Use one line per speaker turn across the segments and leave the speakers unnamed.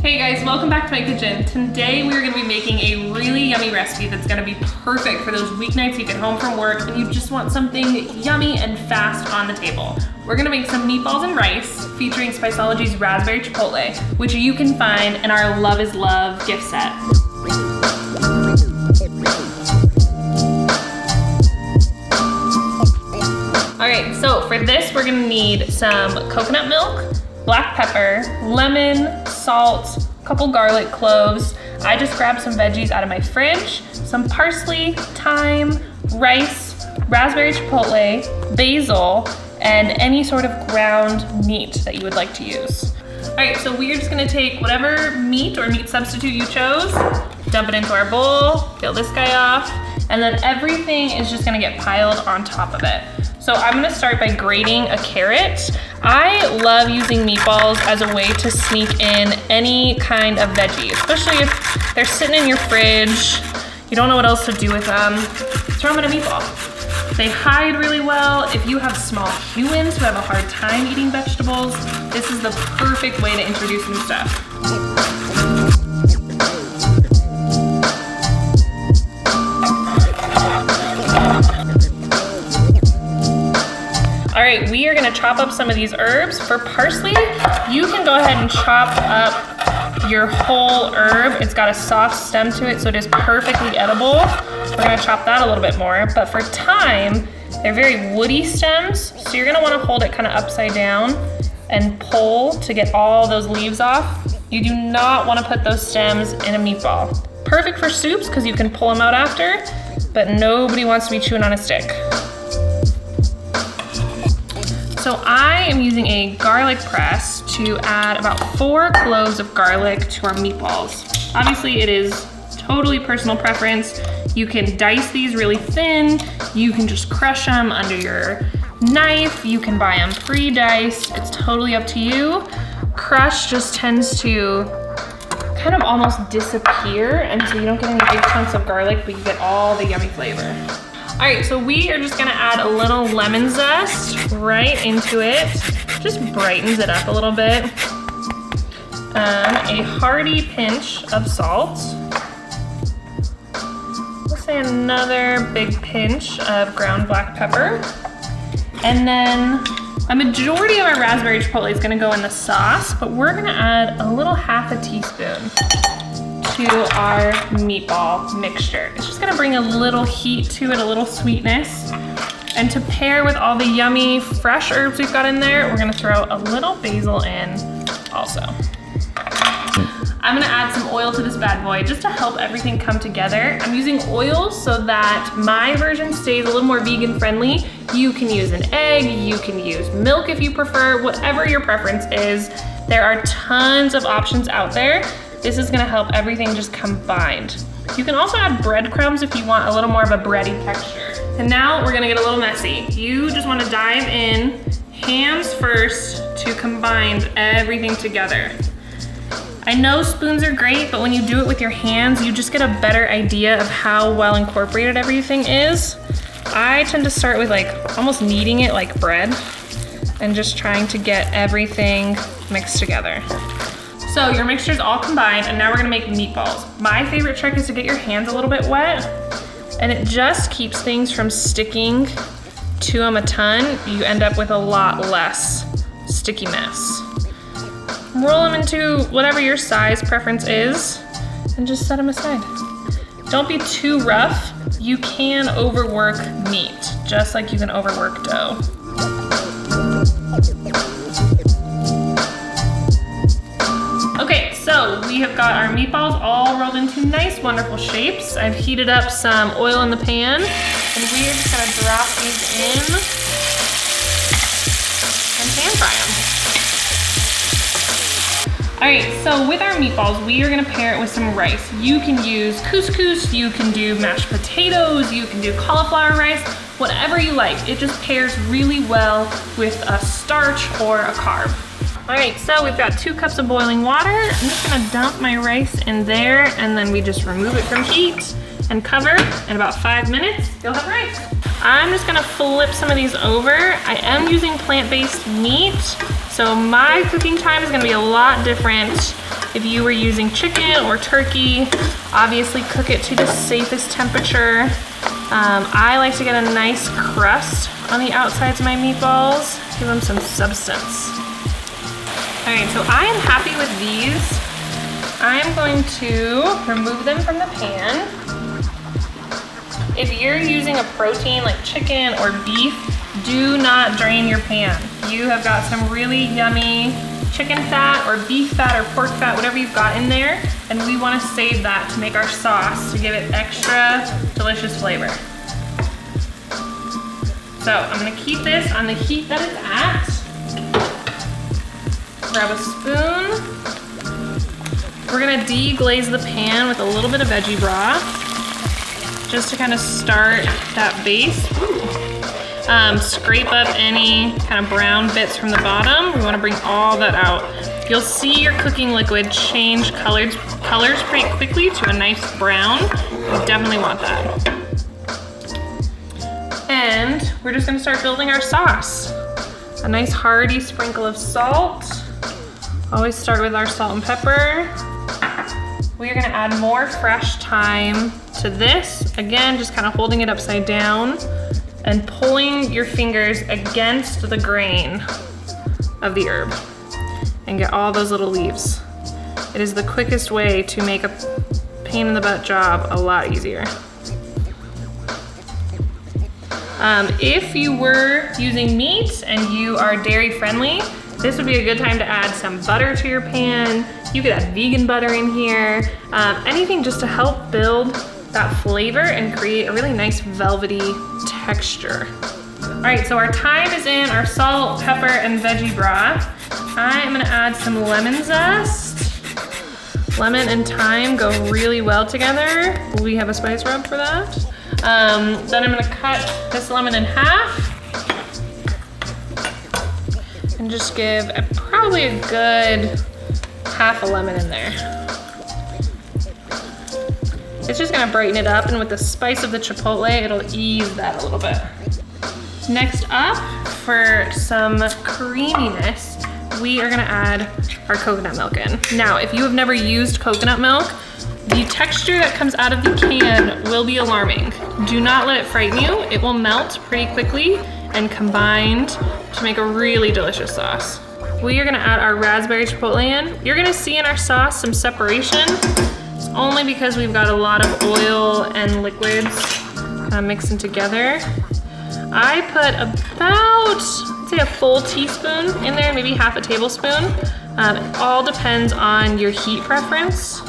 Hey guys, welcome back to my kitchen. Today we're gonna be making a really yummy recipe that's gonna be perfect for those weeknights you get home from work and you just want something yummy and fast on the table. We're gonna make some meatballs and rice featuring Spiceology's Raspberry Chipotle, which you can find in our Love is Love gift set. All right, so for this we're gonna need some coconut milk, black pepper, lemon, salt, a couple garlic cloves. I just grabbed some veggies out of my fridge, some parsley, thyme, rice, raspberry chipotle, basil, and any sort of ground meat that you would like to use. All right, so we're just gonna take whatever meat or meat substitute you chose, dump it into our bowl, peel this guy off, and then everything is just gonna get piled on top of it. So I'm gonna start by grating a carrot. I love using meatballs as a way to sneak in any kind of veggie, especially if they're sitting in your fridge, you don't know what else to do with them, throw them in a meatball. They hide really well. If you have small humans who have a hard time eating vegetables, this is the perfect way to introduce new stuff. All right, we are gonna chop up some of these herbs. For parsley, you can go ahead and chop up your whole herb. It's got a soft stem to it, so it is perfectly edible. We're gonna chop that a little bit more. But for thyme, they're very woody stems, so you're gonna wanna hold it kind of upside down and pull to get all those leaves off. You do not wanna put those stems in a meatball. Perfect for soups, because you can pull them out after, but nobody wants to be chewing on a stick. So I am using a garlic press to add about 4 cloves of garlic to our meatballs. Obviously it is totally personal preference. You can dice these really thin. You can just crush them under your knife. You can buy them pre-diced. It's totally up to you. Crush just tends to kind of almost disappear, and so you don't get any big chunks of garlic, but you get all the yummy flavor. All right, so we are just gonna add a little lemon zest right into it. Just brightens it up a little bit. A hearty pinch of salt. We'll say another big pinch of ground black pepper. And then a majority of our raspberry chipotle is gonna go in the sauce, but we're gonna add a little half a teaspoon to our meatball mixture. It's just gonna bring a little heat to it, a little sweetness. And to pair with all the yummy fresh herbs we've got in there, we're gonna throw a little basil in also. I'm gonna add some oil to this bad boy just to help everything come together. I'm using oil so that my version stays a little more vegan friendly. You can use an egg, you can use milk if you prefer, whatever your preference is. There are tons of options out there. This is gonna help everything just combined. You can also add breadcrumbs if you want a little more of a bready texture. And now we're gonna get a little messy. You just wanna dive in, hands first, to combine everything together. I know spoons are great, but when you do it with your hands, you just get a better idea of how well incorporated everything is. I tend to start with like almost kneading it like bread and just trying to get everything mixed together. So your mixture's all combined, and now we're gonna make meatballs. My favorite trick is to get your hands a little bit wet, and it just keeps things from sticking to them a ton. You end up with a lot less sticky mess. Roll them into whatever your size preference is, and just set them aside. Don't be too rough. You can overwork meat, just like you can overwork dough. Okay, so we have got our meatballs all rolled into nice, wonderful shapes. I've heated up some oil in the pan, and we're just gonna drop these in and pan fry them. All right, so with our meatballs, we are gonna pair it with some rice. You can use couscous, you can do mashed potatoes, you can do cauliflower rice, whatever you like. It just pairs really well with a starch or a carb. All right, so we've got 2 cups of boiling water. I'm just gonna dump my rice in there, and then we just remove it from heat and cover. In about 5 minutes, you'll have rice. I'm just gonna flip some of these over. I am using plant-based meat. So my cooking time is gonna be a lot different if you were using chicken or turkey. Obviously cook it to the safest temperature. I like to get a nice crust on the outsides of my meatballs, give them some substance. All right, so I am happy with these. I'm going to remove them from the pan. If you're using a protein like chicken or beef, do not drain your pan. You have got some really yummy chicken fat or beef fat or pork fat, whatever you've got in there, and we want to save that to make our sauce to give it extra delicious flavor. So I'm gonna keep this on the heat that it's at. Grab a spoon. We're gonna deglaze the pan with a little bit of veggie broth, just to kind of start that base. Scrape up any kind of brown bits from the bottom. We want to bring all that out. You'll see your cooking liquid change colors pretty quickly to a nice brown. You definitely want that. And we're just gonna start building our sauce. A nice hearty sprinkle of salt. Always start with our salt and pepper. We are gonna add more fresh thyme to this. Again, just kind of holding it upside down and pulling your fingers against the grain of the herb and get all those little leaves. It is the quickest way to make a pain in the butt job a lot easier. If you were using meat and you are dairy friendly, this would be a good time to add some butter to your pan. You could add vegan butter in here. Anything just to help build that flavor and create a really nice velvety texture. All right, so our thyme is in, our salt, pepper, and veggie broth. I am gonna add some lemon zest. Lemon and thyme go really well together. We have a spice rub for that. Then I'm gonna cut this lemon in half and just give probably a good half a lemon in there. It's just gonna brighten it up, and with the spice of the chipotle, it'll ease that a little bit. Next up, for some creaminess, we are gonna add our coconut milk in. Now, if you have never used coconut milk, the texture that comes out of the can will be alarming. Do not let it frighten you. It will melt pretty quickly and combine to make a really delicious sauce. We are gonna add our raspberry chipotle in. You're gonna see in our sauce some separation. It's only because we've got a lot of oil and liquids kind of mixing together. I put about, I'd say a full teaspoon in there, maybe half a tablespoon. It all depends on your heat preference.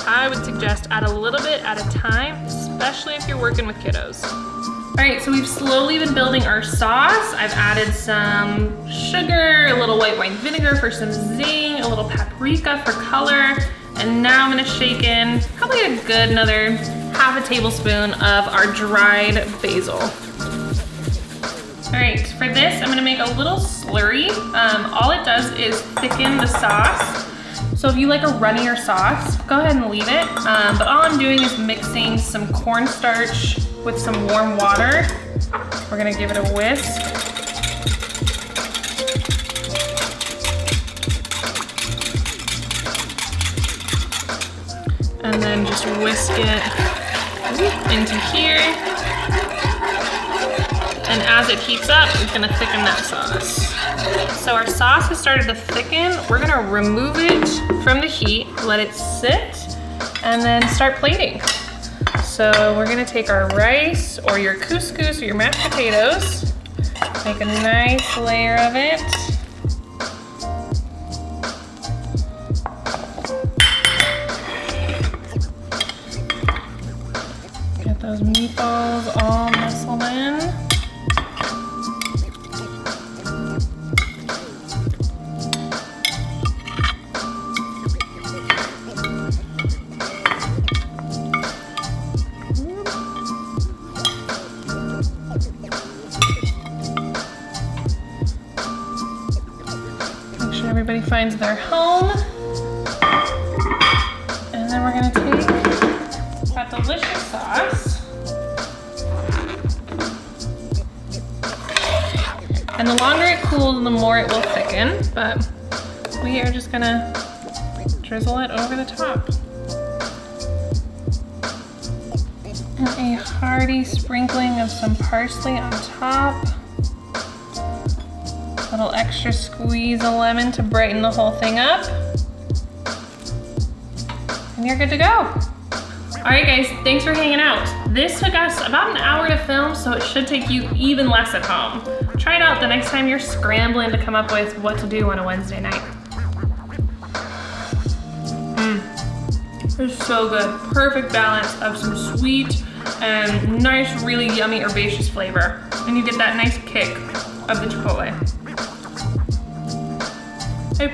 I would suggest add a little bit at a time, especially if you're working with kiddos. All right, so we've slowly been building our sauce. I've added some sugar, a little white wine vinegar for some zing, a little paprika for color, and now I'm gonna shake in probably a good another half a tablespoon of our dried basil. All right, for this, I'm gonna make a little slurry. All it does is thicken the sauce. So if you like a runnier sauce, go ahead and leave it. But all I'm doing is mixing some cornstarch with some warm water. We're gonna give it a whisk. And then just whisk it into here. And as it heats up, it's gonna thicken that sauce. So our sauce has started to thicken. We're gonna remove it from the heat, let it sit, and then start plating. So we're gonna take our rice or your couscous or your mashed potatoes, make a nice layer of it. Get those meatballs all nestled in. Everybody finds their home. And then we're gonna take that delicious sauce. And the longer it cools, cools, the more it will thicken, but we are just gonna drizzle it over the top. And a hearty sprinkling of some parsley on top. A little extra squeeze of lemon to brighten the whole thing up. And you're good to go. All right guys, thanks for hanging out. This took us about an hour to film, so it should take you even less at home. Try it out the next time you're scrambling to come up with what to do on a Wednesday night. It's so good. Perfect balance of some sweet and nice, really yummy herbaceous flavor. And you get that nice kick of the chipotle. A+.